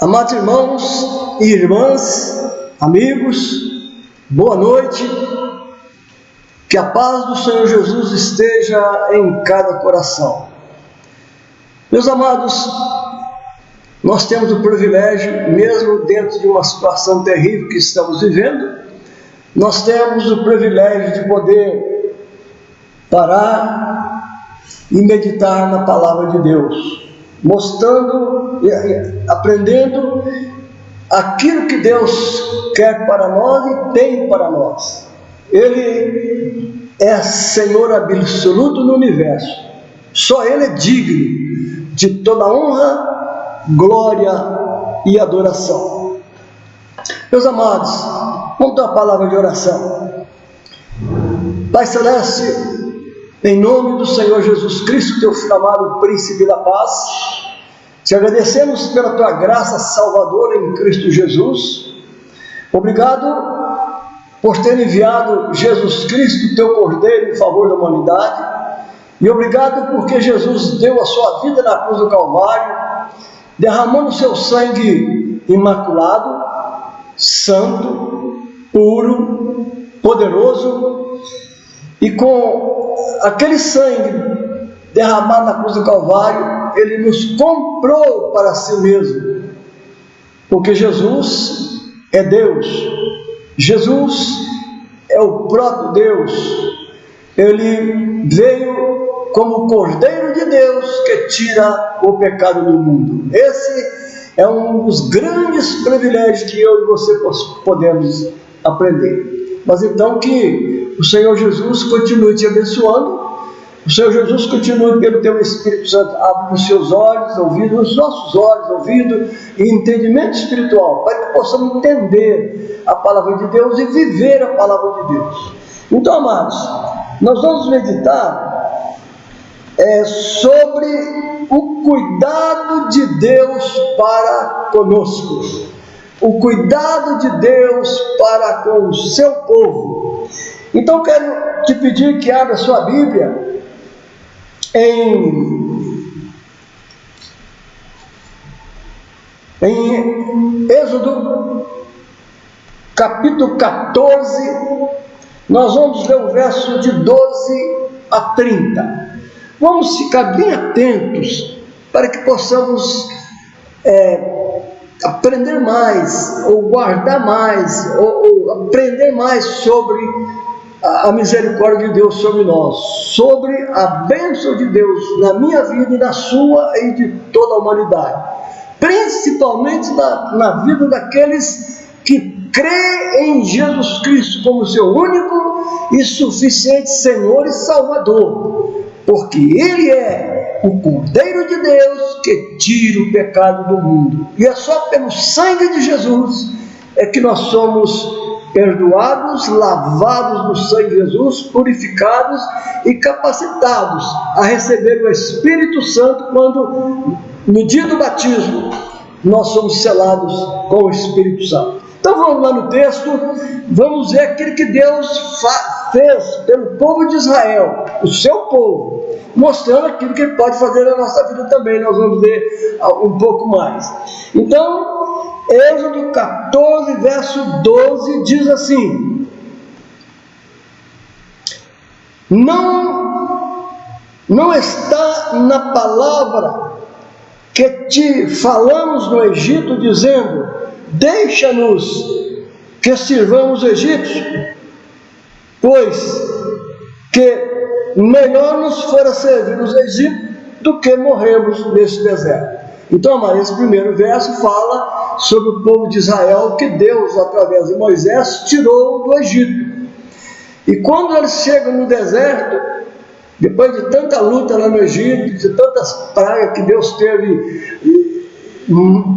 Amados irmãos e irmãs, amigos, boa noite. Que a paz do Senhor Jesus esteja em cada coração. Meus amados, nós temos o privilégio, mesmo dentro de uma situação terrível que estamos vivendo, nós temos o privilégio de poder parar e meditar na palavra de Deus, mostrando e aprendendo aquilo que Deus quer para nós e tem para nós. Ele é Senhor absoluto no universo. Só Ele é digno de toda honra, glória e adoração. Meus amados, vamos ter uma palavra de oração. Pai Celeste, em nome do Senhor Jesus Cristo, teu filho amado, príncipe da paz, te agradecemos pela tua graça salvadora em Cristo Jesus. Obrigado por ter enviado Jesus Cristo, teu Cordeiro, em favor da humanidade. E obrigado porque Jesus deu a sua vida na cruz do Calvário, derramando o seu sangue imaculado, santo, puro, poderoso. E com aquele sangue derramado na cruz do Calvário, Ele nos comprou para si mesmo. Porque Jesus é Deus. Jesus é o próprio Deus. Ele veio como o Cordeiro de Deus que tira o pecado do mundo. Esse é um dos grandes privilégios que eu e você podemos aprender. Mas então que o Senhor Jesus continue te abençoando. O Senhor Jesus continue pelo teu Espírito Santo, abre os seus olhos, ouvidos, os nossos olhos, ouvido e entendimento espiritual, para que possamos entender a palavra de Deus e viver a palavra de Deus. Então, amados, nós vamos meditar sobre o cuidado de Deus para conosco, o cuidado de Deus para com o seu povo. Então, quero te pedir que abra sua Bíblia em Êxodo, capítulo 14, nós vamos ler o verso de 12 a 30. Vamos ficar bem atentos para que possamos aprender mais, ou guardar mais, ou aprender mais sobre a misericórdia de Deus sobre nós, sobre a bênção de Deus na minha vida e na sua e de toda a humanidade, principalmente na vida daqueles que creem em Jesus Cristo como seu único e suficiente Senhor e Salvador, porque Ele é o Cordeiro de Deus que tira o pecado do mundo, e é só pelo sangue de Jesus é que nós somos perdoados, lavados no sangue de Jesus, purificados e capacitados a receber o Espírito Santo quando, no dia do batismo, nós somos selados com o Espírito Santo. Então vamos lá no texto, vamos ver aquilo que Deus fez pelo povo de Israel, o seu povo, mostrando aquilo que Ele pode fazer na nossa vida também. Nós vamos ver um pouco mais. Então, Êxodo 14, verso 12, diz assim: Não está na palavra que te falamos no Egito, dizendo: deixa-nos que sirvamos os egípcios, pois que melhor nos fora servir os egípcios do que morrermos nesse deserto. Então, amados, esse primeiro verso fala sobre o povo de Israel que Deus, através de Moisés, tirou do Egito. E quando eles chegam no deserto, depois de tanta luta lá no Egito, de tantas pragas que Deus teve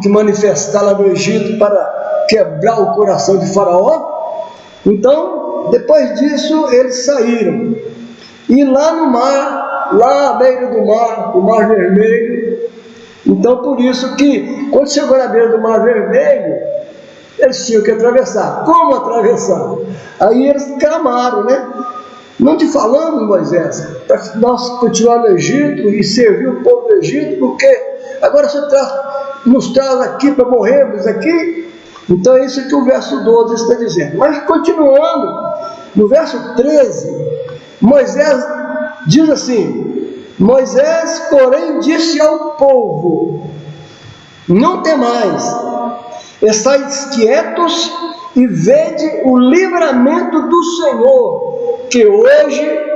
que manifestar lá no Egito para quebrar o coração de Faraó, então, depois disso, eles saíram. E lá no mar, lá à beira do mar, o Mar Vermelho, então por isso que, quando chegou na beira do Mar Vermelho, eles tinham que atravessar. Como atravessar? Aí eles clamaram, né? Não te falamos, Moisés, para nós continuar no Egito e servir o povo do Egito, porque agora você nos traz aqui para morrermos aqui? Então é isso que o verso 12 está dizendo. Mas continuando, no verso 13, Moisés diz assim: Moisés, porém, disse ao povo: não temais, estais quietos e vede o livramento do Senhor, que hoje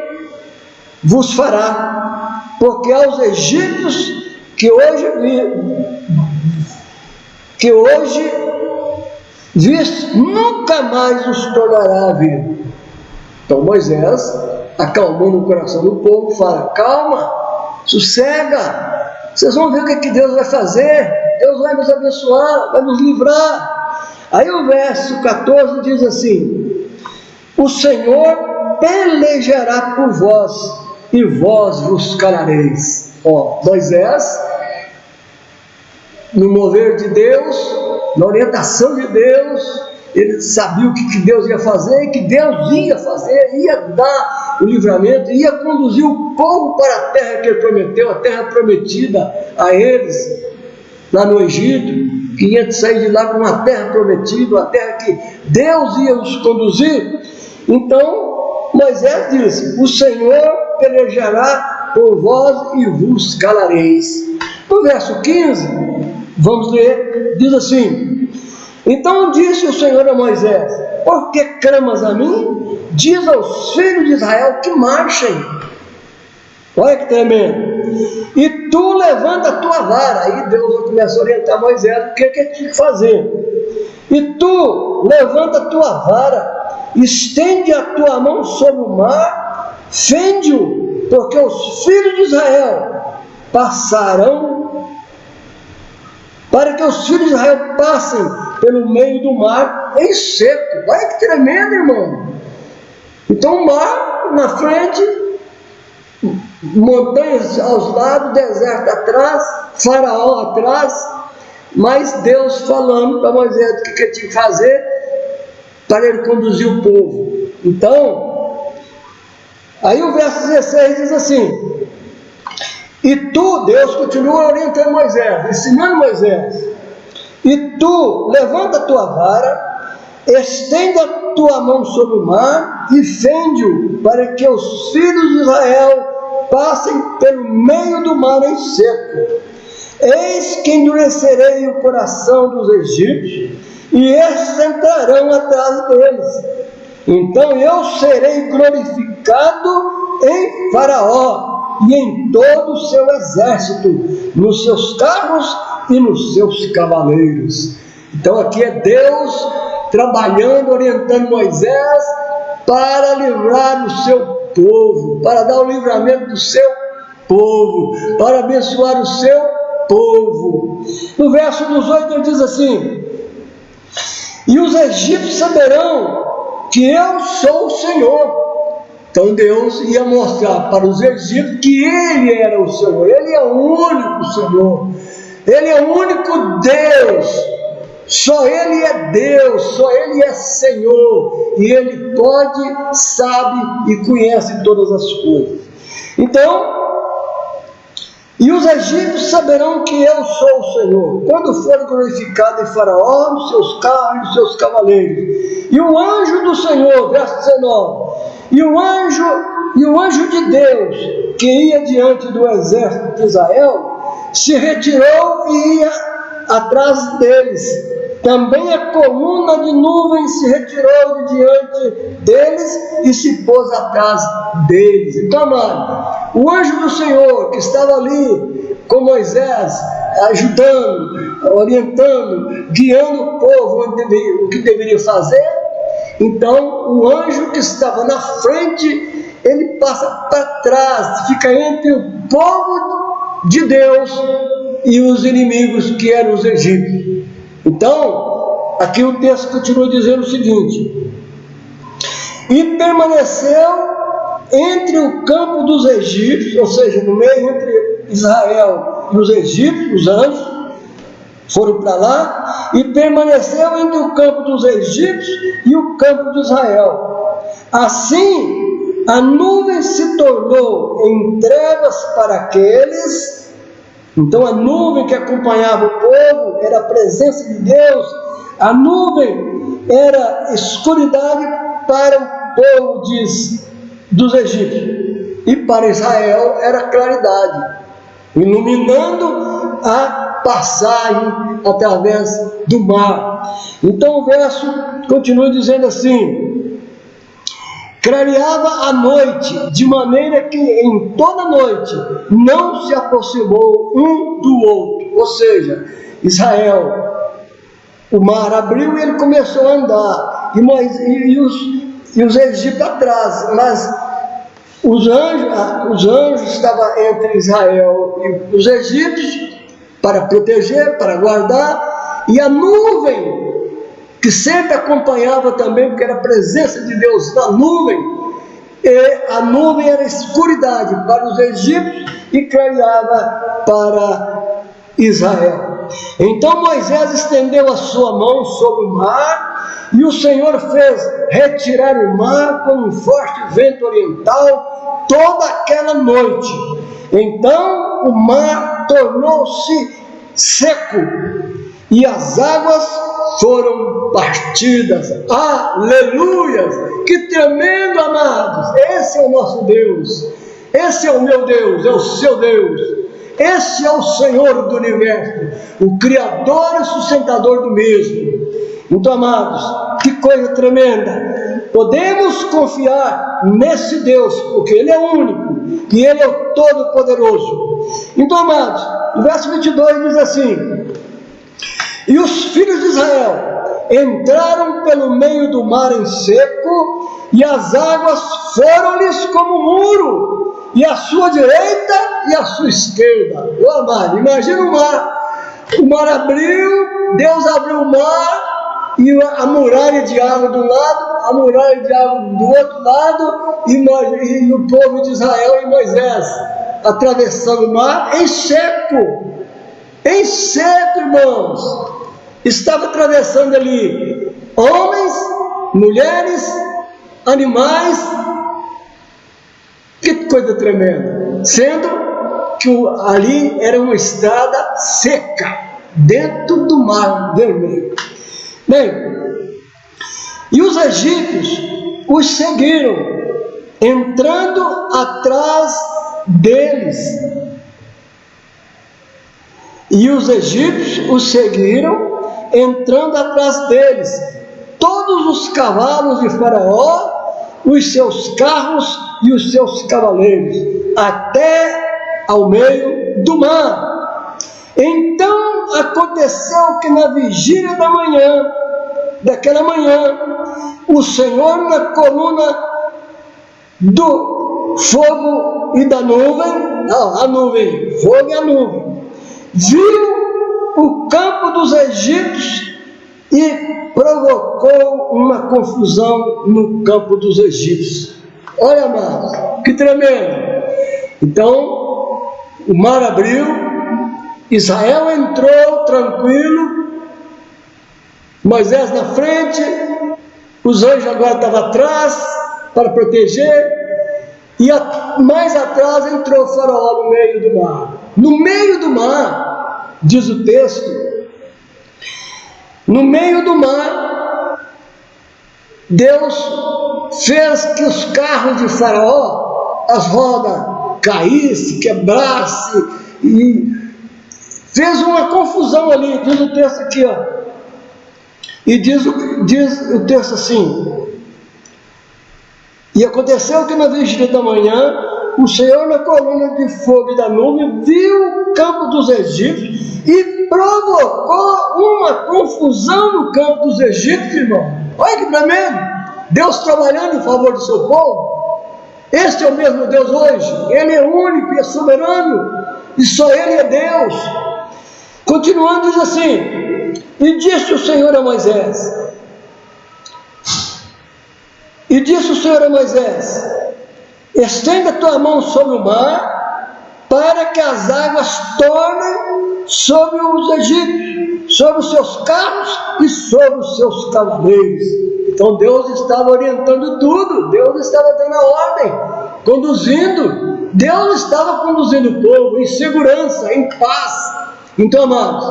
vos fará, porque aos egípcios que hoje viste, nunca mais os tornará a vir. Então Moisés, acalmando o coração do povo, fala: calma, sossega, vocês vão ver o que Deus vai fazer, Deus vai nos abençoar, vai nos livrar. Aí o verso 14 diz assim: o Senhor pelejará por vós, e vós vos calareis. Moisés, no mover de Deus, na orientação de Deus, ele sabia o que Deus ia fazer, que Deus ia fazer, ia dar o livramento, ia conduzir o povo para a terra que ele prometeu, a terra prometida a eles, lá no Egito, que ia sair de lá com uma terra prometida, uma terra que Deus ia os conduzir. Então Moisés disse: o Senhor pelejará por vós e vos calareis. No verso 15, vamos ler, diz assim: então disse o Senhor a Moisés: por que clamas a mim? Diz aos filhos de Israel que marchem. Olha que tremendo. E tu levanta a tua vara. Aí Deus começa a orientar Moisés o que ele tinha que fazer. E tu levanta a tua vara, estende a tua mão sobre o mar, fende-o, porque os filhos de Israel passarão, para que os filhos de Israel passem pelo meio do mar em seco. Olha que tremendo, irmão. Então o mar na frente, montanhas aos lados, deserto atrás, Faraó atrás, mas Deus falando para Moisés o que ele tinha que fazer para ele conduzir o povo. Então, aí o verso 16 diz assim: e tu, Deus continua orientando Moisés, ensinando Moisés: e tu levanta a tua vara, estende a tua mão sobre o mar e fende-o, para que os filhos de Israel passem pelo meio do mar em seco. Eis que endurecerei o coração dos egípcios, e estes entrarão atrás deles. Então eu serei glorificado em Faraó e em todo o seu exército, nos seus carros e nos seus cavaleiros. Então aqui é Deus trabalhando, orientando Moisés para livrar o seu povo, para dar o livramento do seu povo, para abençoar o seu povo. No verso 18 ele diz assim: e os egípcios saberão que eu sou o Senhor. Então Deus ia mostrar para os egípcios que Ele era o Senhor, Ele é o único Senhor, Ele é o único Deus, só Ele é Deus, só Ele é Senhor, e Ele pode, sabe e conhece todas as coisas. Então, e os egípcios saberão que eu sou o Senhor, quando for glorificado em Faraó, nos seus carros e nos seus cavaleiros. E o anjo do Senhor, verso 19, e o anjo de Deus, que ia diante do exército de Israel, se retirou e ia atrás deles. Também a coluna de nuvem se retirou de diante deles e se pôs atrás deles. Então, amado, o anjo do Senhor que estava ali com Moisés, ajudando, orientando, guiando o povo o que deveria fazer. Então o anjo que estava na frente, ele passa para trás, fica entre o povo de Deus e os inimigos que eram os egípcios. Então aqui o texto continua dizendo o seguinte: e permaneceu entre o campo dos egípcios, ou seja, no meio entre Israel e os egípcios, os anjos foram para lá, e permaneceu entre o campo dos egípcios e o campo de Israel. Assim, a nuvem se tornou em trevas para aqueles Então a nuvem que acompanhava o povo era a presença de Deus. A nuvem era escuridade para o povo dos egípcios, e para Israel era claridade, iluminando a passagem através do mar. Então o verso continua dizendo assim: clareava a noite, de maneira que em toda noite não se aproximou um do outro. Ou seja, Israel, o mar abriu e ele começou a andar, e os egípcios atrás, mas os anjos estavam entre Israel e os egípcios para proteger, para guardar, e a nuvem que sempre acompanhava também, porque era a presença de Deus na nuvem, e a nuvem era escuridade para os egípcios e clareava para Israel. Então Moisés estendeu a sua mão sobre o mar, e o Senhor fez retirar o mar com um forte vento oriental toda aquela noite. Então o mar tornou-se seco e as águas foram partidas. Aleluia! Que tremendo, amados! Esse é o nosso Deus, esse é o meu Deus, é o seu Deus. Esse é o Senhor do universo, o Criador e sustentador do mesmo. Então, amados, que coisa tremenda! Podemos confiar nesse Deus, porque Ele é único e Ele é o Todo-Poderoso. Então, amados, o verso 22 diz assim: e os filhos de Israel entraram pelo meio do mar em seco, e as águas foram-lhes como muro, e a sua direita e a sua esquerda. Ô amado, imagina o mar abriu, Deus abriu o mar, e a muralha de água do lado, a muralha de água do outro lado, e o povo de Israel e Moisés atravessando o mar em seco, irmãos. Estava atravessando ali homens, mulheres, animais. Que coisa tremenda! Sendo que ali era uma estrada seca, dentro do mar vermelho. Bem, e os egípcios os seguiram, entrando atrás deles. E os egípcios os seguiram, entrando atrás deles, todos os cavalos de Faraó, os seus carros e os seus cavaleiros, até ao meio do mar. Então aconteceu que na vigília daquela manhã, o Senhor, na coluna do fogo e da nuvem, a nuvem, fogo e a nuvem, viu o campo dos egípcios e provocou uma confusão no campo dos egípcios. Olha, amados, que tremendo! Então, o mar abriu, Israel entrou tranquilo, Moisés na frente, os anjos agora estavam atrás para proteger, e mais atrás entrou o Faraó no meio do mar. No meio do mar, diz o texto, no meio do mar, Deus fez que os carros de Faraó, as rodas caíssem, quebrassem, e fez uma confusão ali. Diz o texto aqui, ó, e diz o texto assim: e aconteceu que na vigília da manhã, o Senhor, na coluna de fogo e da nuvem, viu o campo dos egípcios e provocou uma confusão no campo dos egípcios, irmão. Olha que tremendo! Deus trabalhando em favor do seu povo. Este é o mesmo Deus hoje. Ele é único e é soberano, e só Ele é Deus. Continuando, diz assim: e disse o Senhor a Moisés, estenda a tua mão sobre o mar, para que as águas tornem sobre os egípcios, sobre os seus carros e sobre os seus cavaleiros. Então Deus estava orientando tudo, Deus estava dando a ordem. conduzindo. Deus estava conduzindo o povo em segurança, em paz. Então, amados,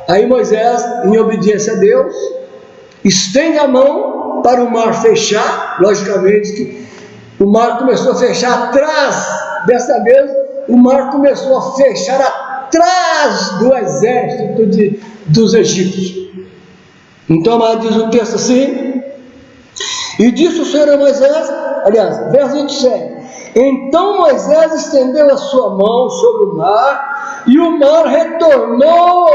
aí Moisés, em obediência a Deus, estende a mão para o mar fechar. Logicamente que o mar começou a fechar atrás. Dessa vez, o mar começou a fechar atrás do exército dos egípcios. Então, amado, diz o texto assim: e disse o Senhor a Moisés, aliás, verso 27, então Moisés estendeu a sua mão sobre o mar, e o mar retornou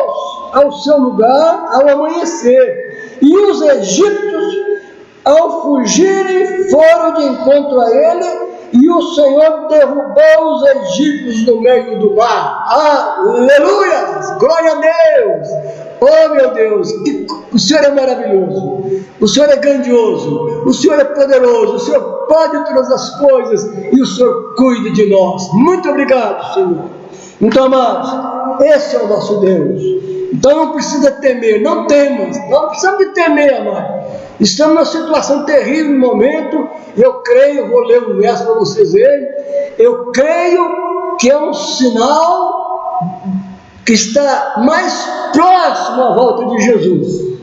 ao seu lugar ao amanhecer, e os egípcios, ao fugirem, foram de encontro a ele, e o Senhor derrubou os egípcios no meio do mar. Aleluia! Glória a Deus! Oh meu Deus, o Senhor é maravilhoso, o Senhor é grandioso, o Senhor é poderoso, o Senhor pode todas as coisas, e o Senhor cuida de nós. Muito obrigado, Senhor. Então, amados, esse é o nosso Deus. Então não precisa temer, não temas, não precisamos de temer, amado. Estamos numa situação terrível no momento. Eu creio, vou ler um verso para vocês verem. Eu creio que é um sinal que está mais próximo à volta de Jesus.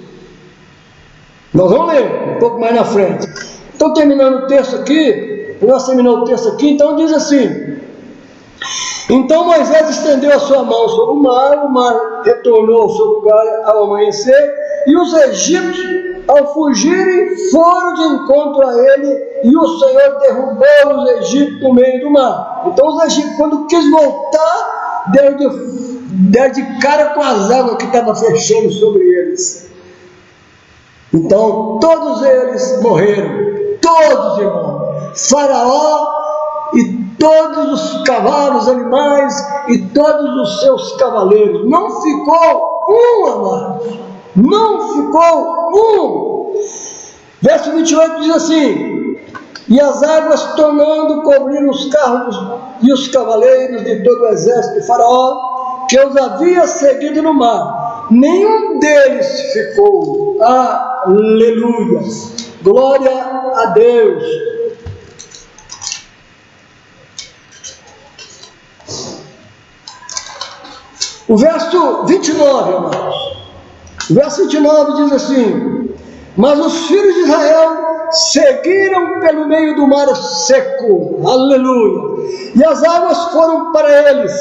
Nós vamos ler um pouco mais na frente. Então, terminando o texto aqui, nós terminamos o texto aqui, então diz assim: então Moisés estendeu a sua mão sobre o mar retornou ao seu lugar ao amanhecer, e os egípcios, ao fugirem, foram de encontro a ele, e o Senhor derrubou os egípcios no meio do mar. Então os egípcios, quando quis voltar, deram de cara com as águas que estavam fechando sobre eles. Então todos eles morreram, todos, irmãos, Faraó e todos os cavalos, animais e todos os seus cavaleiros. Não ficou um, amados, não ficou um. Verso 28 diz assim: e as águas tornando cobriram os carros e os cavaleiros de todo o exército de Faraó, que os havia seguido no mar, nenhum deles ficou. Aleluia, glória a Deus. O verso 29, amados, o verso 29 diz assim: mas os filhos de Israel seguiram pelo meio do mar seco, aleluia, e as águas foram para eles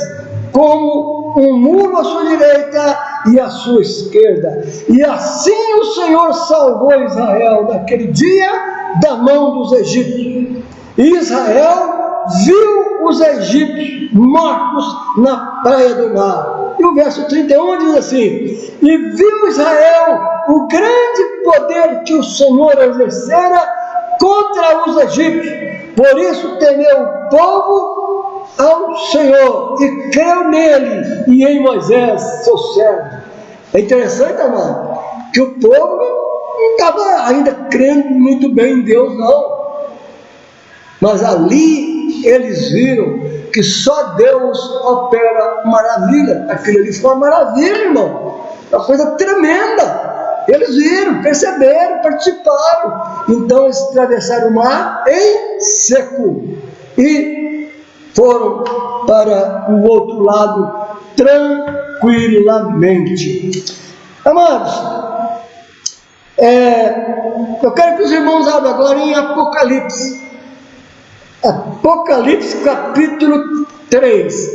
como um muro à sua direita e à sua esquerda, e assim o Senhor salvou Israel naquele dia da mão dos egípcios. E Israel viu os egípcios mortos na praia do mar. E o verso 31 diz assim: e viu Israel o grande poder que o Senhor exercera contra os egípcios, por isso temeu o povo ao Senhor e creu nele e em Moisés, seu servo. É interessante, amado, que o povo não estava ainda crendo muito bem em Deus, não. Mas ali eles viram que só Deus opera maravilha. Aquilo ali foi uma maravilha, irmão, uma coisa tremenda. Eles viram, perceberam, participaram. Então eles atravessaram o mar em seco e foram para o outro lado tranquilamente. Amados, eu quero que os irmãos abram agora em Apocalipse. Apocalipse capítulo 3.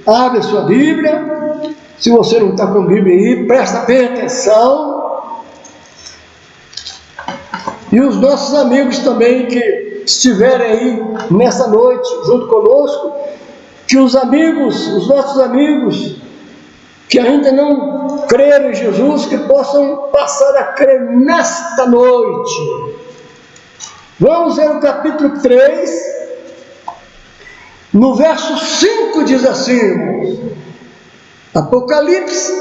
Abre a sua Bíblia. Se você não está com a Bíblia aí, presta bem atenção. E os nossos amigos também que estiverem aí nessa noite junto conosco, que os nossos amigos que ainda não creram em Jesus, que possam passar a crer nesta noite. Vamos ver o capítulo 3, no verso 5 diz assim, irmãos. Apocalipse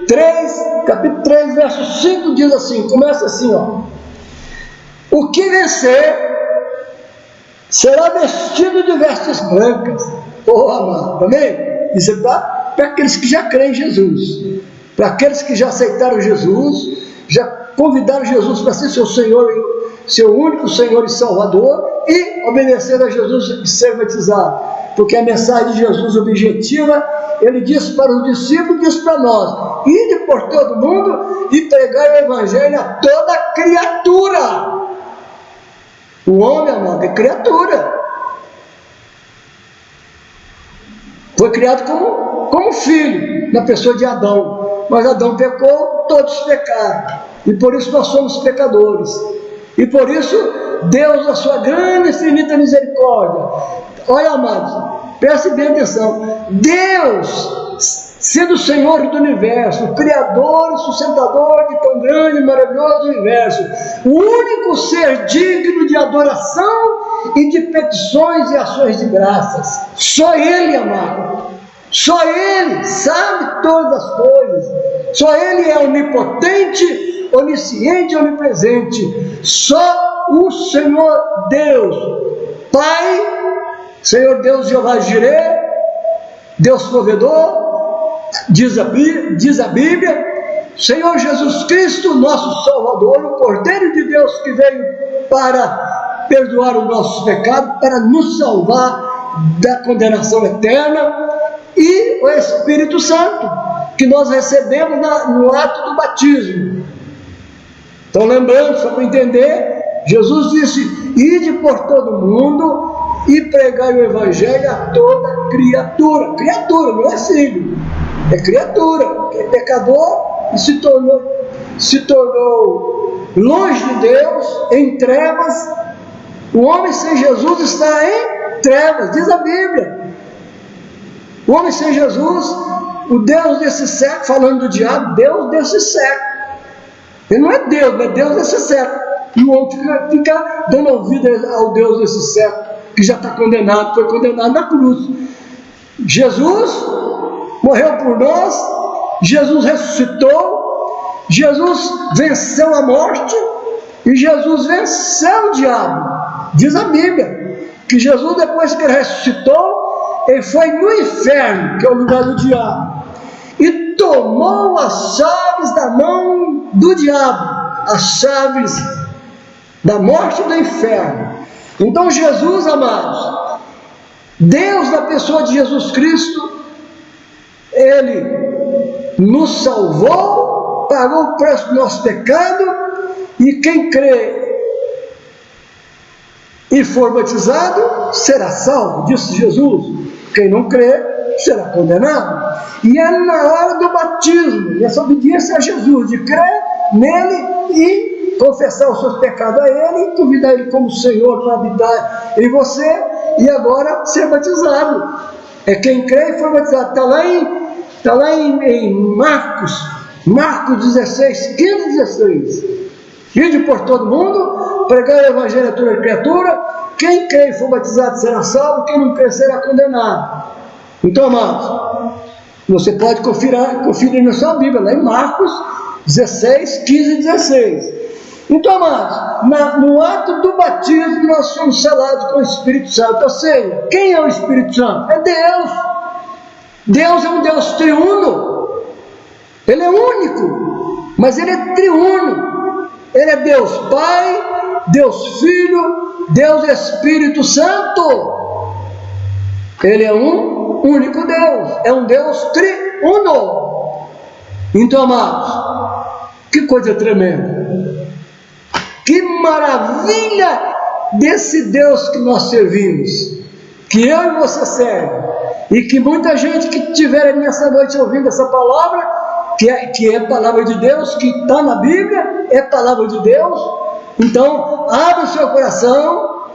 3, capítulo 3, verso 5 diz assim, começa assim, ó: o que vencer será vestido de vestes brancas. Amado, amém? Isso é para aqueles que já creem em Jesus, para aqueles que já aceitaram Jesus, já convidaram Jesus para ser seu Senhor, seu único Senhor e Salvador. e obedecer a Jesus e ser batizado. Porque a mensagem de Jesus objetiva, ele disse para os discípulos, disse para nós: ide por todo mundo e pregai o evangelho a toda criatura. O homem, amado, é criatura. Foi criado como filho, na pessoa de Adão. Mas Adão pecou, todos pecaram. E por isso nós somos pecadores. E por isso, Deus, na sua grande e infinita misericórdia, olha, amados, preste bem atenção, Deus, sendo o Senhor do universo, o Criador e sustentador de tão grande e maravilhoso universo, o único ser digno de adoração e de petições e ações de graças, só Ele, amado, só Ele sabe todas as coisas, só Ele é onipotente, onisciente e onipresente, só o Senhor Deus, Pai, Senhor Deus Jeová Jireh, Deus provedor, diz a Bíblia, Senhor Jesus Cristo, nosso Salvador, o Cordeiro de Deus que veio para perdoar os nossos pecados, para nos salvar da condenação eterna, e o Espírito Santo, que nós recebemos no ato do batismo. Então, lembrando, só para entender, Jesus disse: ide por todo mundo e pregai o evangelho a toda criatura. Criatura, não é filho, é criatura, que é pecador e se tornou longe de Deus, em trevas. O homem sem Jesus está em trevas, diz a Bíblia. O homem sem Jesus, o Deus desse século, falando do diabo, Deus desse século. Ele não é Deus, mas é Deus desse século. E o homem fica dando ouvido ao Deus desse século, que já está condenado, foi condenado na cruz. Jesus morreu por nós, Jesus ressuscitou, Jesus venceu a morte e Jesus venceu o diabo. Diz a Bíblia que Jesus, depois que ele ressuscitou, ele foi no inferno, que é o lugar do diabo, e tomou as chaves da mão do diabo, as chaves da morte e do inferno. Então Jesus, amados, Deus na pessoa de Jesus Cristo, Ele nos salvou, pagou o preço do nosso pecado, e quem crê e for batizado será salvo, disse Jesus. Quem não crê será condenado. E é na hora do batismo, nessa obediência a Jesus, de crer nele e confessar os seus pecados a Ele, convidar Ele como Senhor para habitar em você, e agora ser batizado. É quem crê e for batizado. Está lá em Marcos 16, 15 e 16. Ide por todo mundo, pregar o evangelho a toda criatura. Quem crê e for batizado será salvo, quem não crê será condenado. Então, amados, você pode conferir na sua Bíblia, lá em Marcos 16, 15 e 16. Então, amados, no ato do batismo nós somos selados com o Espírito Santo. Ou seja, quem é o Espírito Santo? É Deus. Deus é um Deus triuno. Ele é único, mas Ele é triuno. Ele é Deus Pai, Deus Filho, Deus Espírito Santo. Ele é um único Deus, é um Deus triuno. Então, amados, que coisa tremenda, que maravilha desse Deus que nós servimos, que eu e você servem, e que muita gente que estiver nessa noite ouvindo essa palavra, que é palavra de Deus, que está na Bíblia, é palavra de Deus. Então, abre o seu coração,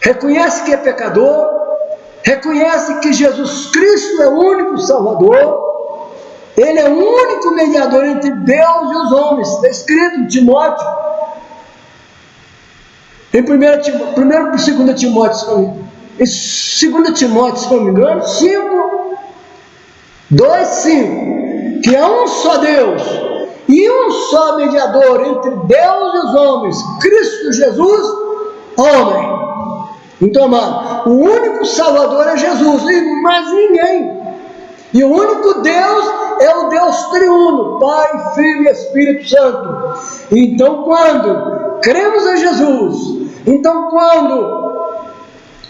reconhece que é pecador, reconhece que Jesus Cristo é o único Salvador, Ele é o único mediador entre Deus e os homens. Está escrito em Timóteo, em 1 e 2 Timóteo, em 2 Timóteo, se não me engano, 5, 2, 5, que há um só Deus e um só mediador entre Deus e os homens, Cristo Jesus, homem. Então, amado, o único Salvador é Jesus, e mais ninguém. E o único Deus é o Deus triuno, Pai, Filho e Espírito Santo. Então, quando cremos em Jesus, Então, quando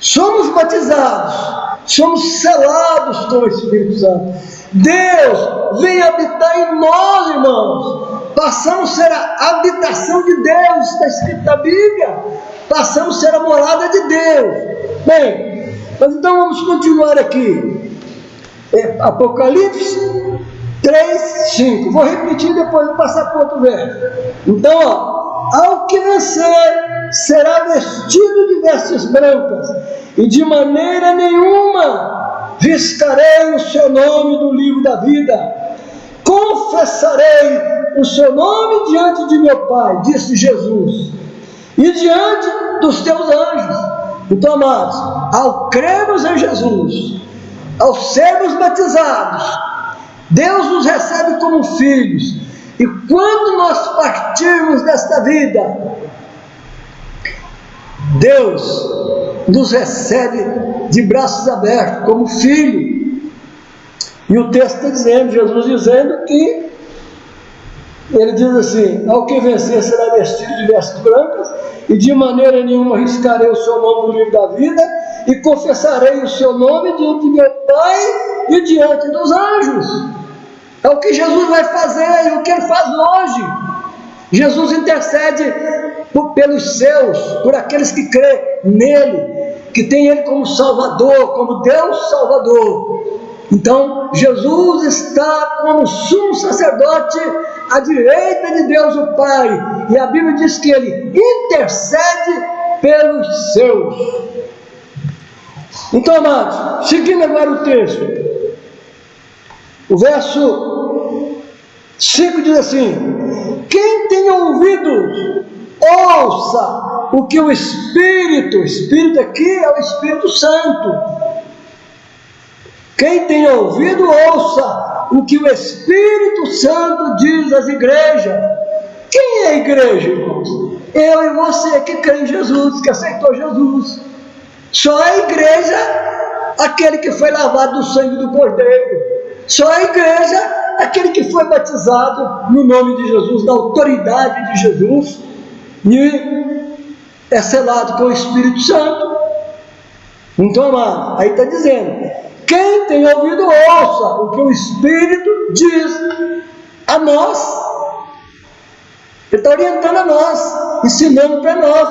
somos batizados, somos selados com o Espírito Santo, Deus vem habitar em nós, irmãos. Passamos a ser a habitação de Deus, está escrito na Bíblia. Passamos a ser a morada de Deus. Bem, mas então vamos continuar aqui. Apocalipse 3:5. Vou repetir depois de passar para outro verso. Então, ao que vencer será vestido de vestes brancas, e de maneira nenhuma riscarei o seu nome do livro da vida. Confessarei o seu nome diante de meu Pai, disse Jesus, e diante dos teus anjos. Então, amados, ao crermos em Jesus, ao sermos batizados, Deus nos recebe como filhos, e quando nós partirmos desta vida, Deus nos recebe de braços abertos, como filho. E o texto está dizendo, Jesus dizendo que, ele diz assim: ao que vencer será vestido de vestes brancas, e de maneira nenhuma riscarei o seu nome no livro da vida, e confessarei o seu nome diante de meu Pai e diante dos anjos. É o que Jesus vai fazer, e o que ele faz hoje. Jesus intercede pelos seus, por aqueles que crêem nele, que tem ele como Salvador, como Deus Salvador. Então, Jesus está como sumo sacerdote à direita de Deus o Pai, e a Bíblia diz que ele intercede pelos seus. Então, amados, seguindo agora o texto, o verso 5 diz assim: quem tem ouvidos, ouça o que o Espírito aqui é o Espírito Santo. Quem tem ouvido, ouça o que o Espírito Santo diz às igrejas. Quem é a igreja, irmãos? Eu e você que crê em Jesus, que aceitou Jesus. Só a igreja, aquele que foi lavado do sangue do Cordeiro. Só a igreja, aquele que foi batizado no nome de Jesus, na autoridade de Jesus, e é selado com o Espírito Santo. Então, amado, aí está dizendo: quem tem ouvido, ouça o que o Espírito diz a nós. Ele está orientando a nós, ensinando para nós.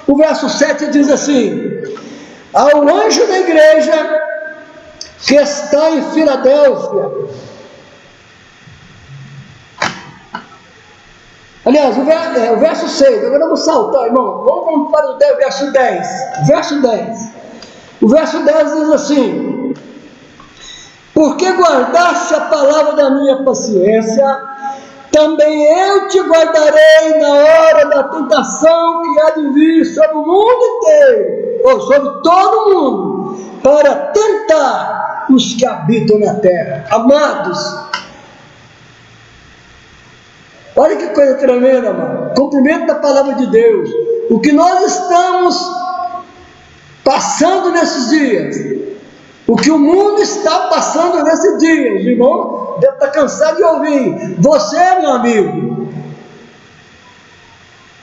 O verso 7 diz assim: ao anjo da igreja que está em Filadélfia. Aliás, o verso 6, agora vamos saltar, irmão. Vamos para o verso 10. Verso 10. O verso 10 diz assim: porque guardaste a palavra da minha paciência, também eu te guardarei na hora da tentação que há de vir sobre o mundo inteiro, ou sobre todo mundo, para tentar os que habitam na terra. Amados, olha que coisa tremenda, amado. Cumprimento da palavra de Deus. O que nós estamos passando nesses dias, o que o mundo está passando nesses dias, irmão, deve estar cansado de ouvir. Você, meu amigo,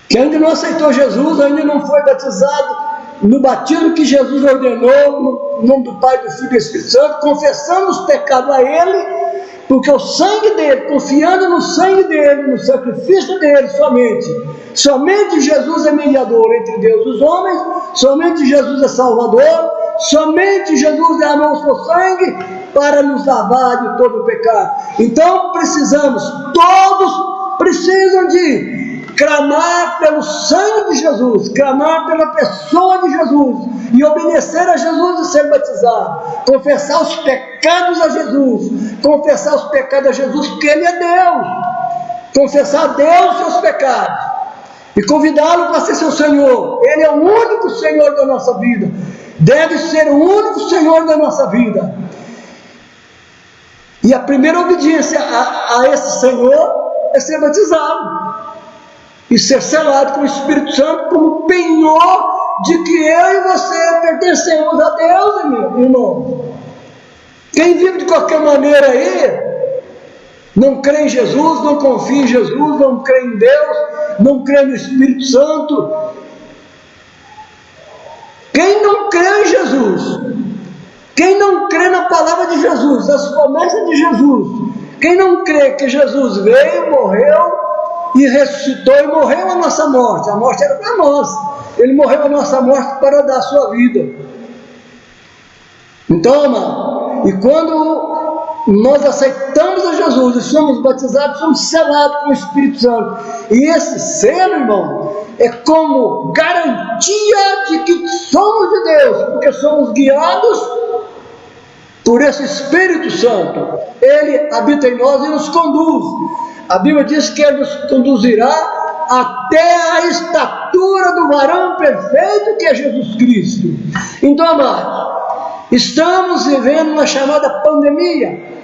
que ainda não aceitou Jesus, ainda não foi batizado no batismo que Jesus ordenou, no nome do Pai, do Filho e do Espírito Santo, confessando os pecados a Ele, porque o sangue dele, confiando no sangue dele, no sacrifício dele somente Jesus é mediador entre Deus e os homens, somente Jesus é Salvador, somente Jesus derramou o seu sangue para nos lavar de todo o pecado. Então todos precisam de clamar pelo sangue de Jesus, clamar pela pessoa de Jesus, e obedecer a Jesus e ser batizado, confessar os pecados a Jesus, confessar os pecados a Jesus, porque Ele é Deus, confessar a Deus os seus pecados, e convidá-lo para ser seu Senhor. Ele é o único Senhor da nossa vida, deve ser o único Senhor da nossa vida, e a primeira obediência a esse Senhor é ser batizado, e ser selado com o Espírito Santo, como penhor de que eu e você pertencemos a Deus, meu irmão. Quem vive de qualquer maneira aí, não crê em Jesus, não confia em Jesus, não crê em Deus, não crê no Espírito Santo, crê em Jesus, quem não crê na palavra de Jesus, nas promessas de Jesus, quem não crê que Jesus veio, morreu e ressuscitou e morreu a nossa morte, a morte era para nós, ele morreu a nossa morte para dar a sua vida. Então, amado, e quando nós aceitamos a Jesus e somos batizados, somos selados com o Espírito Santo, e esse selo, irmão, é como garantia de que somos de Deus, porque somos guiados por esse Espírito Santo. Ele habita em nós e nos conduz. A Bíblia diz que Ele nos conduzirá até a estatura do varão perfeito que é Jesus Cristo. Então, amados, estamos vivendo uma chamada pandemia.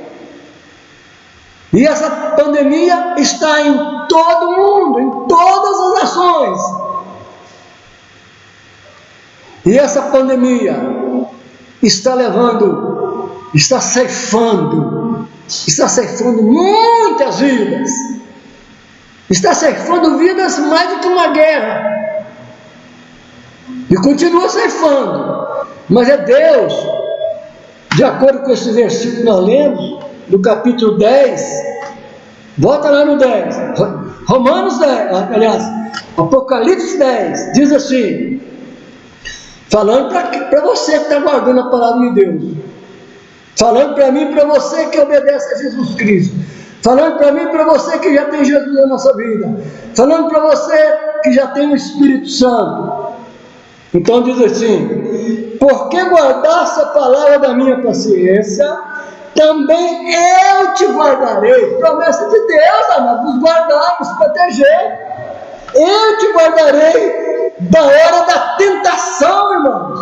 E essa pandemia está em todo mundo, em todas as nações. E essa pandemia está ceifando muitas vidas. Está ceifando vidas mais do que uma guerra. E continua ceifando. Mas é Deus, de acordo com esse versículo que nós lemos, do capítulo 10, volta lá no 10, Romanos 10, aliás, Apocalipse 10, diz assim, falando para você que está guardando a palavra de Deus, falando para mim e para você que obedece a Jesus Cristo, falando para mim e para você que já tem Jesus na nossa vida, falando para você que já tem o Espírito Santo. Então diz assim: porque guardaste a palavra da minha paciência, também eu te guardarei. Promessa de Deus, amado, nos guardar, nos proteger. Eu te guardarei da hora da tentação, irmãos.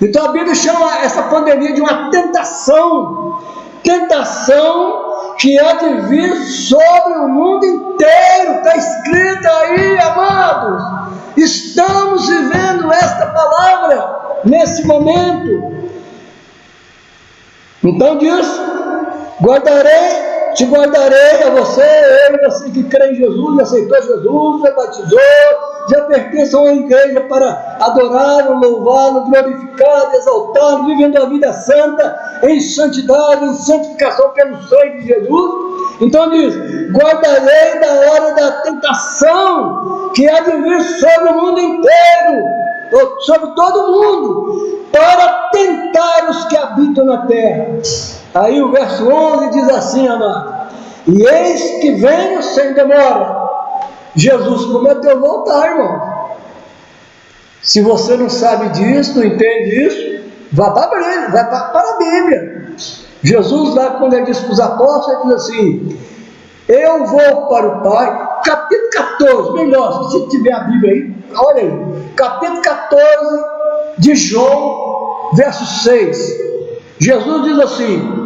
Então a Bíblia chama essa pandemia de uma tentação. Tentação que há de vir sobre o mundo inteiro. Está escrito aí, amados. Estamos vivendo esta palavra nesse momento. Então diz: te guardarei a você, eu e você que crê em Jesus, aceitou Jesus, já batizou, já pertence a uma igreja para adorá-lo, louvá-lo, glorificá-lo, exaltá-lo, vivendo a vida santa, em santidade, em santificação pelo sangue de Jesus. Então diz: guardarei da hora da tentação que há de vir sobre o mundo inteiro, sobre todo mundo, para tentar os que habitam na terra. Aí o verso 11 diz assim, amado: e eis que venho sem demora. Jesus prometeu voltar, irmão. Se você não sabe disso, não entende isso, vá para a Bíblia. Jesus lá, quando ele disse para os apóstolos, ele diz assim: eu vou para o Pai. Capítulo 14, melhor, se tiver a Bíblia aí, olha aí, capítulo 14 de João, verso 6. Jesus diz assim: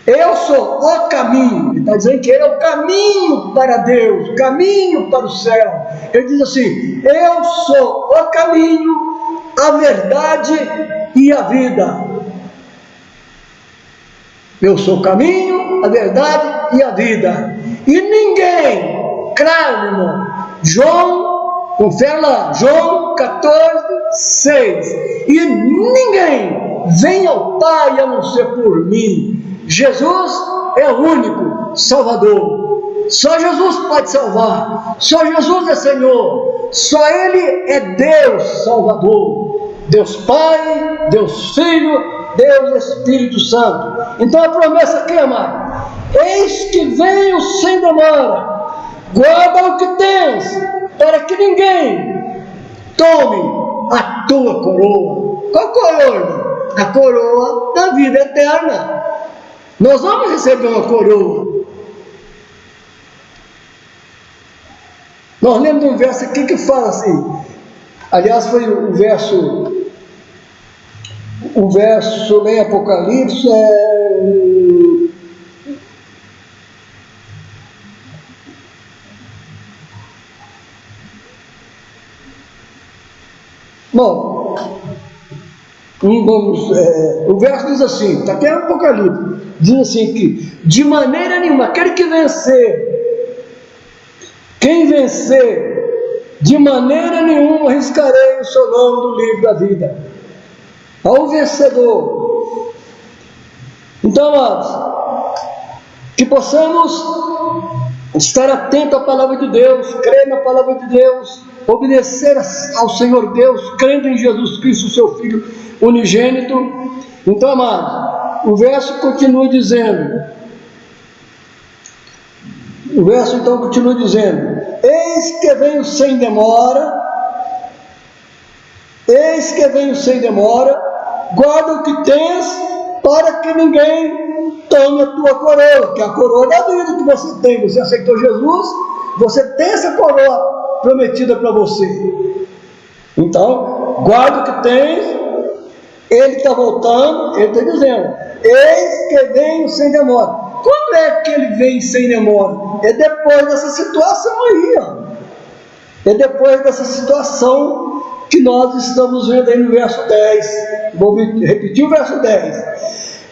eu sou o caminho. Ele está dizendo que ele é o caminho para Deus, o caminho para o céu. Ele diz assim: eu sou o caminho, a verdade e a vida. Eu sou o caminho, a verdade e a vida. E ninguém, claro, irmão, João, confere lá, João 14, 6. E ninguém vem ao Pai a não ser por mim. Jesus é o único Salvador. Só Jesus pode salvar. Só Jesus é Senhor. Só Ele é Deus Salvador. Deus Pai, Deus Filho, Deus Espírito Santo. Então a promessa aqui, amado: eis que venho sem demora. Guarda o que tens, para que ninguém tome a tua coroa. Qual coroa, irmão? A coroa da vida eterna. Nós vamos receber uma coroa. Nós lemos um verso aqui que fala assim, aliás foi o verso em Apocalipse, bom, o verso diz assim, está até no Apocalipse, diz assim que, de maneira nenhuma, aquele que vencer, quem vencer, de maneira nenhuma riscarei o seu nome do livro da vida. ao vencedor. Então, amados, que possamos estar atentos à palavra de Deus, crer na palavra de Deus, obedecer ao Senhor Deus, crendo em Jesus Cristo, seu Filho unigênito. Então, amados, o verso continua dizendo, eis que venho sem demora, guarda o que tens, para que ninguém tome a tua coroa, que é a coroa da vida que você tem. Você aceitou Jesus, você tem essa coroa prometida para você. Então, guarda o que tens. Ele está voltando, ele está dizendo, eis que venho sem demora. Quando é que ele vem sem demora? É depois dessa situação aí, ó. É depois dessa situação que nós estamos vendo aí no verso 10. Vou repetir o verso 10.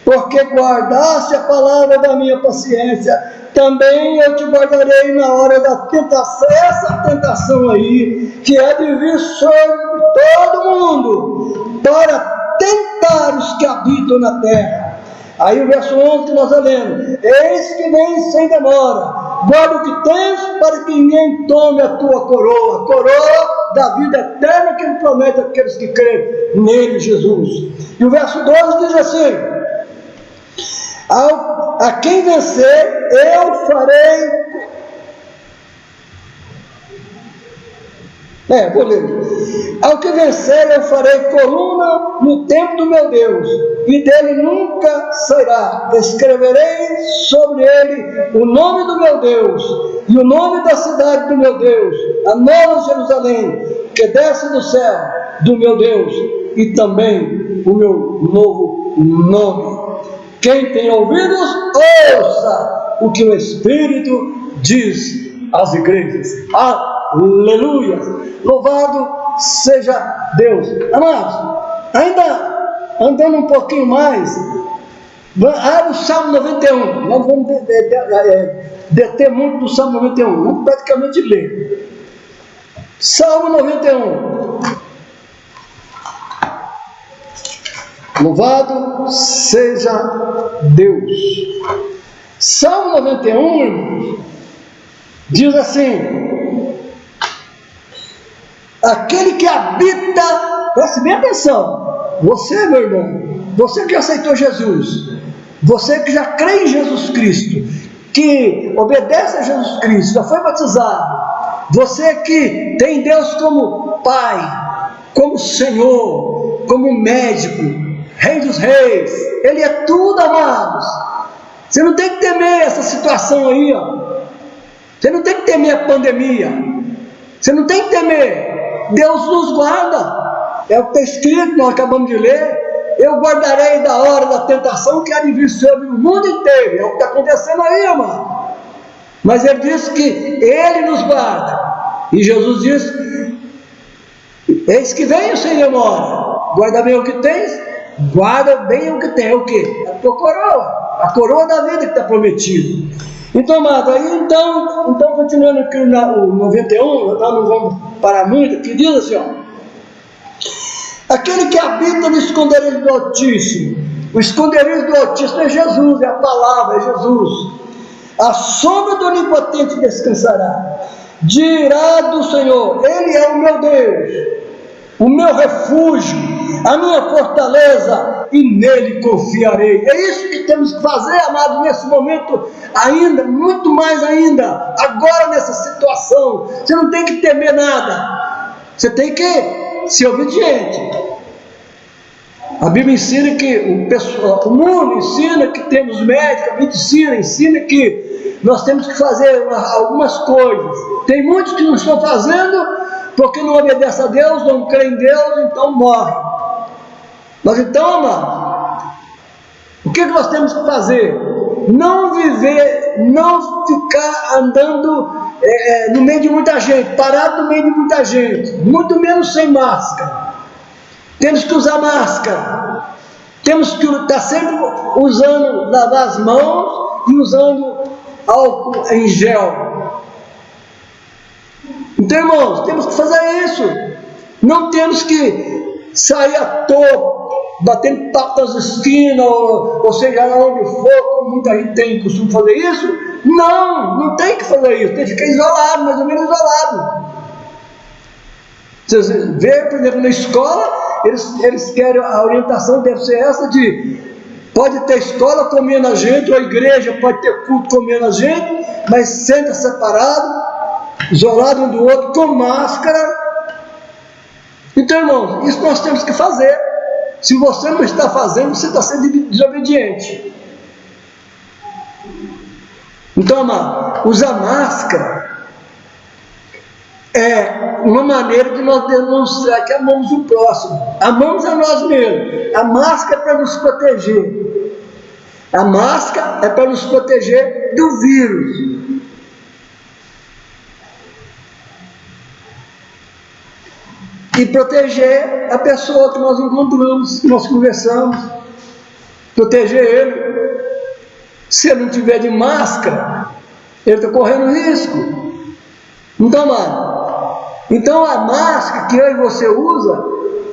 Porque guardaste a palavra da minha paciência, também eu te guardarei na hora da tentação. Essa tentação aí, que é de vir sobre todo mundo, para tentar os que habitam na terra. Aí o verso 11 que nós lemos, eis que vem sem demora, guarda o que tens, para que ninguém tome a tua coroa, a coroa da vida eterna que ele promete àqueles que creem nele, Jesus. E o verso 12 diz assim, a quem vencer, eu farei... vou ler. Ao que vencer, eu farei coluna no templo do meu Deus, e dele nunca sairá. Escreverei sobre ele o nome do meu Deus, e o nome da cidade do meu Deus, a nova Jerusalém, que desce do céu do meu Deus, e também o meu novo nome. Quem tem ouvidos, ouça o que o Espírito diz às igrejas. Aleluia! Louvado seja Deus. Amados, ainda andando um pouquinho mais, abre o Salmo 91. Nós vamos deter muito do Salmo 91. Vamos praticamente ler. Salmo 91. Louvado seja Deus. Salmo 91 diz assim: aquele que habita, preste bem atenção, você, meu irmão, você que aceitou Jesus, você que já crê em Jesus Cristo, que obedece a Jesus Cristo, já foi batizado, você que tem Deus como Pai, como Senhor, como médico, Rei dos Reis, Ele é tudo, amados. Você não tem que temer essa situação aí, ó. Você não tem que temer a pandemia, você não tem que temer, Deus nos guarda, é o que está escrito, nós acabamos de ler, eu guardarei da hora da tentação que há de vir sobre o mundo inteiro, é o que está acontecendo aí, amado. Mas ele disse que Ele nos guarda, e Jesus disse, eis que venho sem demora, guarda bem o que tens, guarda bem o que tem, é o que? A tua coroa, a coroa da vida que está prometido. Então, amado, aí então continuando aqui no 91, nós não vamos parar muito, que diz assim, ó, aquele que habita no esconderijo do Altíssimo, o esconderijo do Altíssimo é Jesus, é a palavra, é Jesus, a sombra do Onipotente descansará, dirá do Senhor, Ele é o meu Deus, o meu refúgio, a minha fortaleza, e nele confiarei. É isso que temos que fazer, amado, nesse momento ainda, muito mais ainda, agora nessa situação. Você não tem que temer nada, você tem que ser obediente. A Bíblia ensina que o mundo ensina que temos médicos, a medicina ensina que nós temos que fazer algumas coisas. Tem muitos que não estão fazendo porque não obedecem a Deus, não creem em Deus, então morrem. Mas então, amado, o que nós temos que fazer? Não viver, não ficar andando no meio de muita gente, parado no meio de muita gente, muito menos sem máscara. Temos que usar máscara, temos que estar sempre usando, lavar as mãos e usando álcool em gel. Então, irmãos, temos que fazer isso. Não temos que sair à toa batendo papo nas esquinas, ou seja, lá onde for, como muita gente tem costume fazer isso. Não tem que fazer isso, tem que ficar isolado, mais ou menos isolado. Vocês veem, por exemplo, na escola, eles querem, a orientação deve ser essa de, pode ter escola comendo a gente, ou a igreja pode ter culto comendo a gente, mas senta separado, isolado um do outro, com máscara. Então, irmãos, isso nós temos que fazer. Se você não está fazendo, você está sendo desobediente. Então, amado, usar máscara é uma maneira de nós demonstrar que amamos o próximo, amamos a nós mesmos. A máscara é para nos proteger. A máscara é para nos proteger do vírus. E proteger a pessoa que nós encontramos, que nós conversamos, proteger ele. Se ele não tiver de máscara, ele está correndo risco. Então, amado, então a máscara que eu e você usa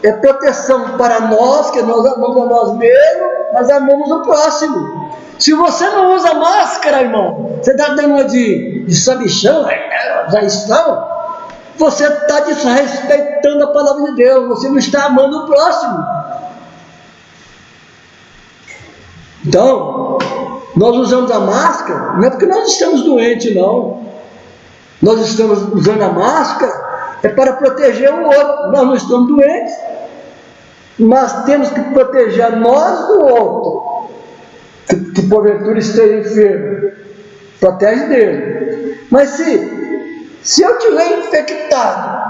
é proteção para nós, que nós amamos a nós mesmos, mas amamos o próximo. Se você não usa máscara, irmão, você está dando uma de sabichão, já estão. Você está desrespeitando a palavra de Deus, você não está amando o próximo. Então, nós usamos a máscara, não é porque nós estamos doentes, não. Nós estamos usando a máscara, é para proteger o outro. Nós não estamos doentes, mas temos que proteger a nós do outro, que porventura esteja enfermo. Protege dele. Mas se eu estiver infectado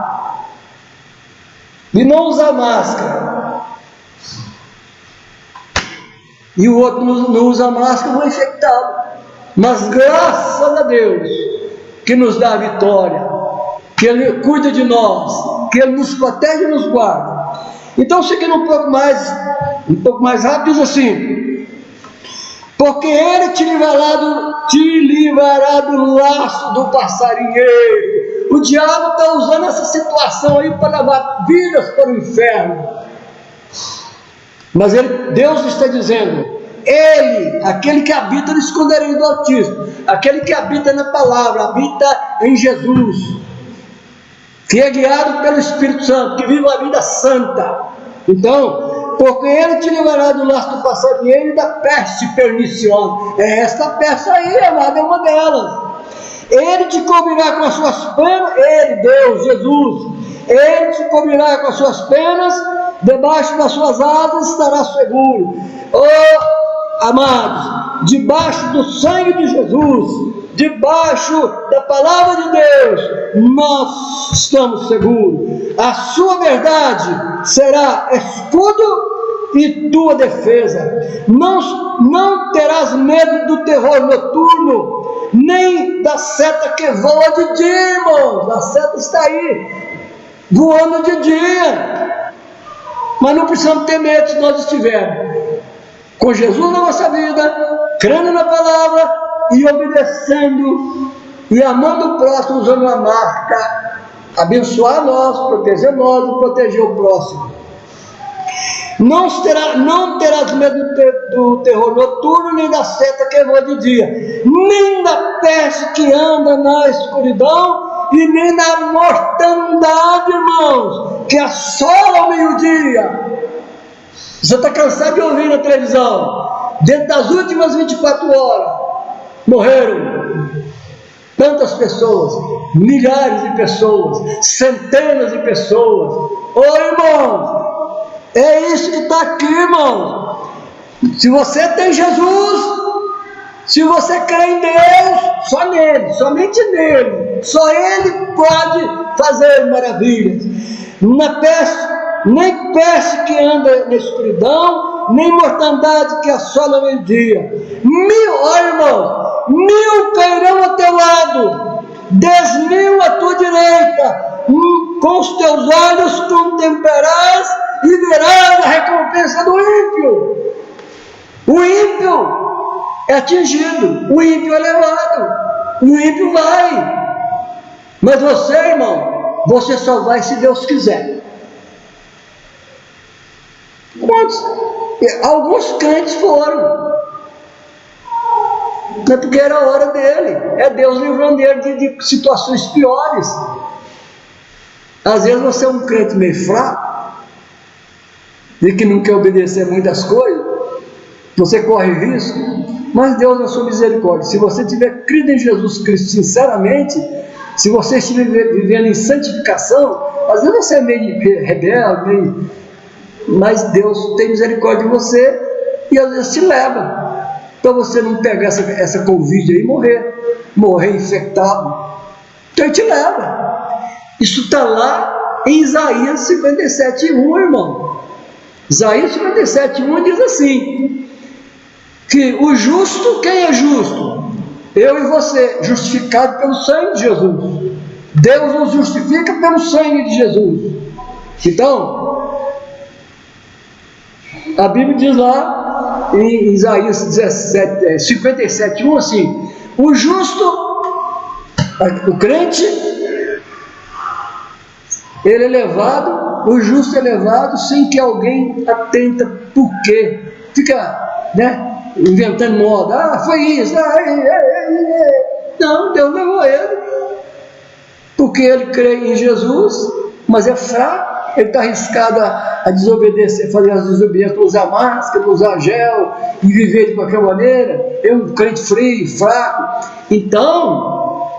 e não usar máscara, e o outro não usa máscara, eu vou infectá-lo. Mas graças a Deus, que nos dá a vitória, que Ele cuida de nós, que Ele nos protege e nos guarda. Então, seguindo um pouco mais rápido, diz assim: porque Ele te livrará do laço do passarinheiro. O diabo está usando essa situação aí para levar vidas para o inferno. Mas Deus está dizendo, Ele, aquele que habita no esconderijo do Altíssimo, aquele que habita na palavra, habita em Jesus, que é guiado pelo Espírito Santo, que vive uma vida santa. Então, porque Ele te livrará do laço do passarinheiro e da peste perniciosa. É esta peste aí, amado, é uma delas. Ele te cobrirá com as suas penas, Ele, Deus, Jesus, Ele te cobrirá com as suas penas, debaixo das suas asas estará seguro. Oh, amados, debaixo do sangue de Jesus, debaixo da palavra de Deus, nós estamos seguros. A sua verdade será escudo e tua defesa. Não terás medo do terror noturno, nem da seta que voa de dia, irmãos. A seta está aí, voando de dia. Mas não precisamos ter medo se nós estivermos com Jesus na nossa vida, crendo na palavra e obedecendo e amando o próximo, usando a marca, abençoar nós, proteger nós e proteger o próximo. Não terás medo do terror noturno, nem da seta que voa de dia, nem da peste que anda na escuridão, e nem da mortandade, irmãos, que assola ao meio-dia. Você está cansado de ouvir na televisão? Dentro das últimas 24 horas, morreram tantas pessoas, milhares de pessoas, centenas de pessoas. Ô irmãos, é isso que está aqui, irmão. Se você tem Jesus, se você crê em Deus, só nele, somente nele, só Ele pode fazer maravilhas. Na peste, nem peste que anda na escuridão, nem mortandade que assola no meio-dia. Mil cairão ao teu lado, 10.000 à tua direita, com os teus olhos contemplarás e verás a recompensa do ímpio. O ímpio é atingido, o ímpio é levado, o ímpio vai. Mas você, irmão, você só vai se Deus quiser. Muitos. Alguns crentes foram. Não é porque era a hora dele. É Deus livrando ele de situações piores. Às vezes você é um crente meio fraco, e que não quer obedecer muitas coisas, você corre risco, mas Deus, na sua misericórdia, se você tiver crido em Jesus Cristo sinceramente, se você estiver vivendo em santificação, às vezes você é meio rebelde, mas Deus tem misericórdia de você e às vezes te leva, para você não pegar essa Covid aí e morrer infectado. Então Ele te leva. Isso está lá em Isaías 57:1, irmão. Isaías 57:1 diz assim, que o justo, quem é justo? Eu e você, justificado pelo sangue de Jesus. Deus nos justifica pelo sangue de Jesus. Então, a Bíblia diz lá em Isaías 57:1 assim, o justo, o crente, ele é levado, o justo é levado sem que alguém atenta por quê. Fica, inventando moda, foi isso, não, Deus levou ele, porque ele crê em Jesus, mas é fraco, ele está arriscado a desobedecer, fazer as desobediências, usar máscara, usar gel, e viver de qualquer maneira, é um crente frio, fraco, então,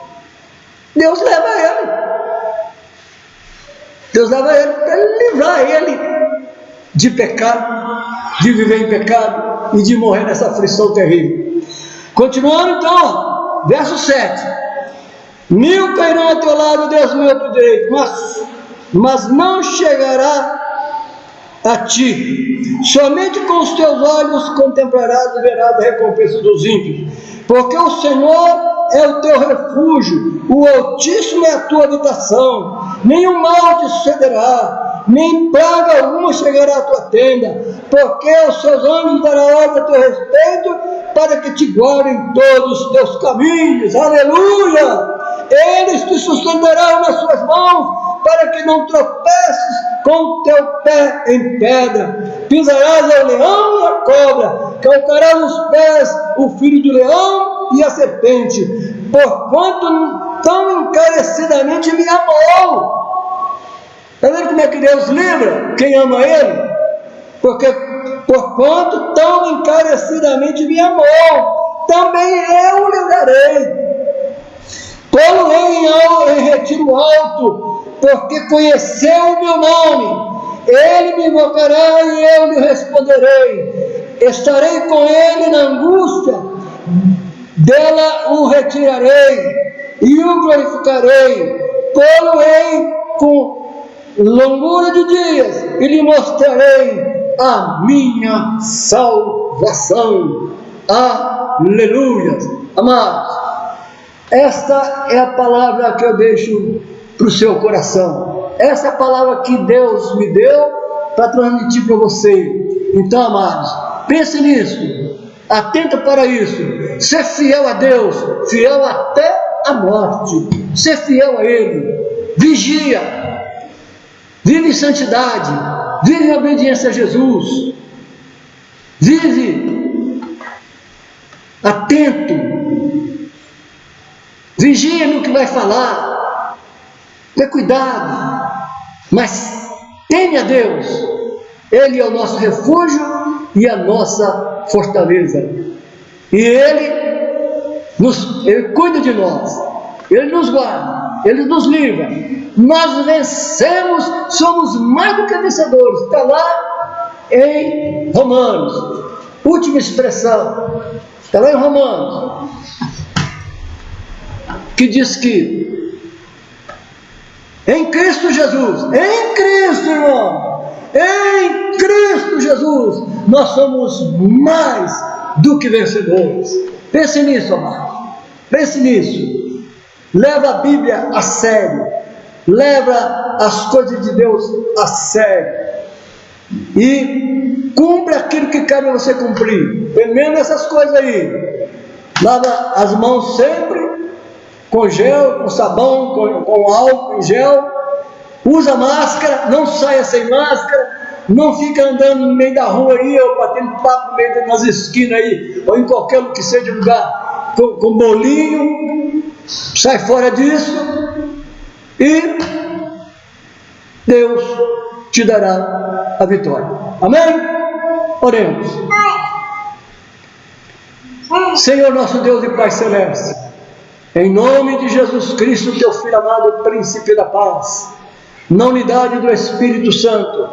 Deus leva ele. Deus leva ele para livrar ele de pecado, de viver em pecado e de morrer nessa aflição terrível. Continuando então, verso 7. 1000 cairão ao teu lado, 10.000 ao teu direito, mas não chegará a ti. Somente com os teus olhos contemplarás e verás a recompensa dos ímpios, porque o Senhor é o teu refúgio, o Altíssimo é a tua habitação, nenhum mal te sucederá, nem praga alguma chegará à tua tenda, porque os seus anjos darão ordem a teu respeito, para que te guardem todos os teus caminhos. Aleluia! Eles te sustentarão nas suas mãos, para que não tropeces com o teu pé em pedra. Pisarás ao leão e a cobra, calcarás os pés o filho do leão e a serpente, porquanto tão encarecidamente me amou. Está vendo como é que Deus livra quem ama Ele? Porque porquanto tão encarecidamente me amou, também eu o livrarei. Pô-lo-ei em retiro alto, porque conheceu o meu nome. Ele me invocará e eu lhe responderei. Estarei com ele na angústia, dela o retirarei e o glorificarei. Pô-lo-ei com longura de dias e lhe mostrarei a minha salvação. Aleluia. Amados, esta é a palavra que eu deixo para o seu coração. Essa é a palavra que Deus me deu para transmitir para você. Então, amados, pense nisso, atenta para isso, ser fiel a Deus, fiel até a morte, ser fiel a Ele, vigia, vive em santidade, vive em obediência a Jesus, vive atento, vigia no que vai falar, tenha cuidado, mas teme a Deus. Ele é o nosso refúgio e a nossa fortaleza, e Ele cuida de nós, Ele nos guarda, Ele nos livra. Nós vencemos, somos mais do que vencedores. Está lá em Romanos, última expressão, está lá em Romanos, que diz que em Cristo Jesus, irmão, em Cristo Jesus, nós somos mais do que vencedores. Pense nisso, amado, pense nisso. Leva a Bíblia a sério, leva as coisas de Deus a sério e cumpre aquilo que cabe a você cumprir, pelo menos essas coisas aí. Lava as mãos sempre com gel, com sabão, com álcool em gel, usa máscara, não saia sem máscara, Não fica andando no meio da rua aí, ou batendo papo no meio das esquinas aí, ou em qualquer que seja lugar, com bolinho. Sai fora disso e Deus te dará a vitória. Amém? Oremos. Senhor nosso Deus e Pai Celeste, em nome de Jesus Cristo, teu Filho amado, Príncipe da Paz, na unidade do Espírito Santo,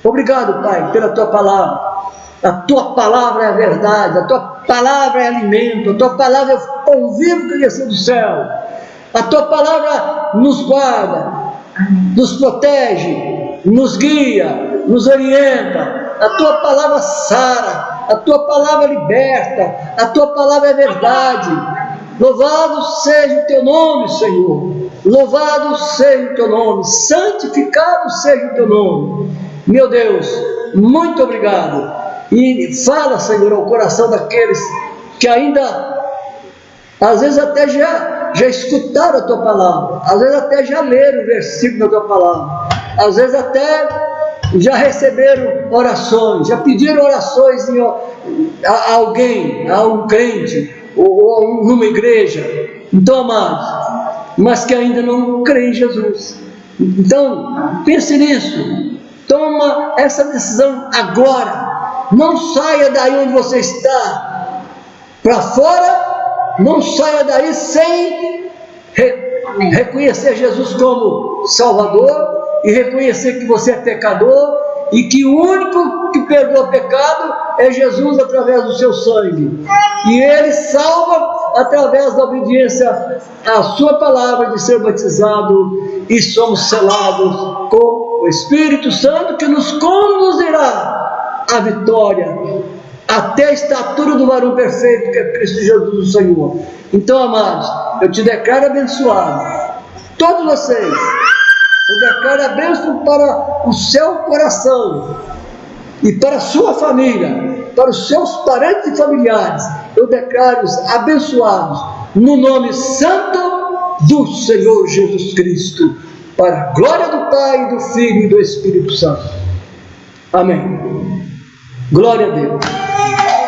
obrigado, Pai, pela tua palavra. A tua palavra é a verdade, a tua palavra é alimento, a tua palavra é o pão vivo que desceu do céu. A tua palavra nos guarda, nos protege, nos guia, nos orienta. A tua palavra sara, a tua palavra liberta, a tua palavra é verdade. Louvado seja o teu nome, Senhor. Louvado seja o teu nome, santificado seja o teu nome. Meu Deus, muito obrigado. E fala, Senhor, ao coração daqueles que ainda, às vezes até já escutaram a tua palavra, às vezes até já leram o versículo da tua palavra, às vezes até já receberam orações, já pediram orações a alguém, a um crente, ou numa igreja. Então, amados, mas que ainda não creem em Jesus. Então, pense nisso. Toma essa decisão agora. Não saia daí onde você está para fora. Não saia daí sem reconhecer Jesus como Salvador e reconhecer que você é pecador e que o único que perdoa pecado é Jesus através do seu sangue. E Ele salva através da obediência à sua palavra, de ser batizado, e somos selados com o Espírito Santo, que nos conduzirá à vitória, até a estatura do varão perfeito, que é Cristo Jesus o Senhor. Então, amados, eu te declaro abençoado, todos vocês. Eu declaro a bênção para o seu coração e para a sua família, para os seus parentes e familiares. Eu declaro-os abençoados no nome santo do Senhor Jesus Cristo, para a glória do Pai, do Filho e do Espírito Santo. Amém. Glória a Deus.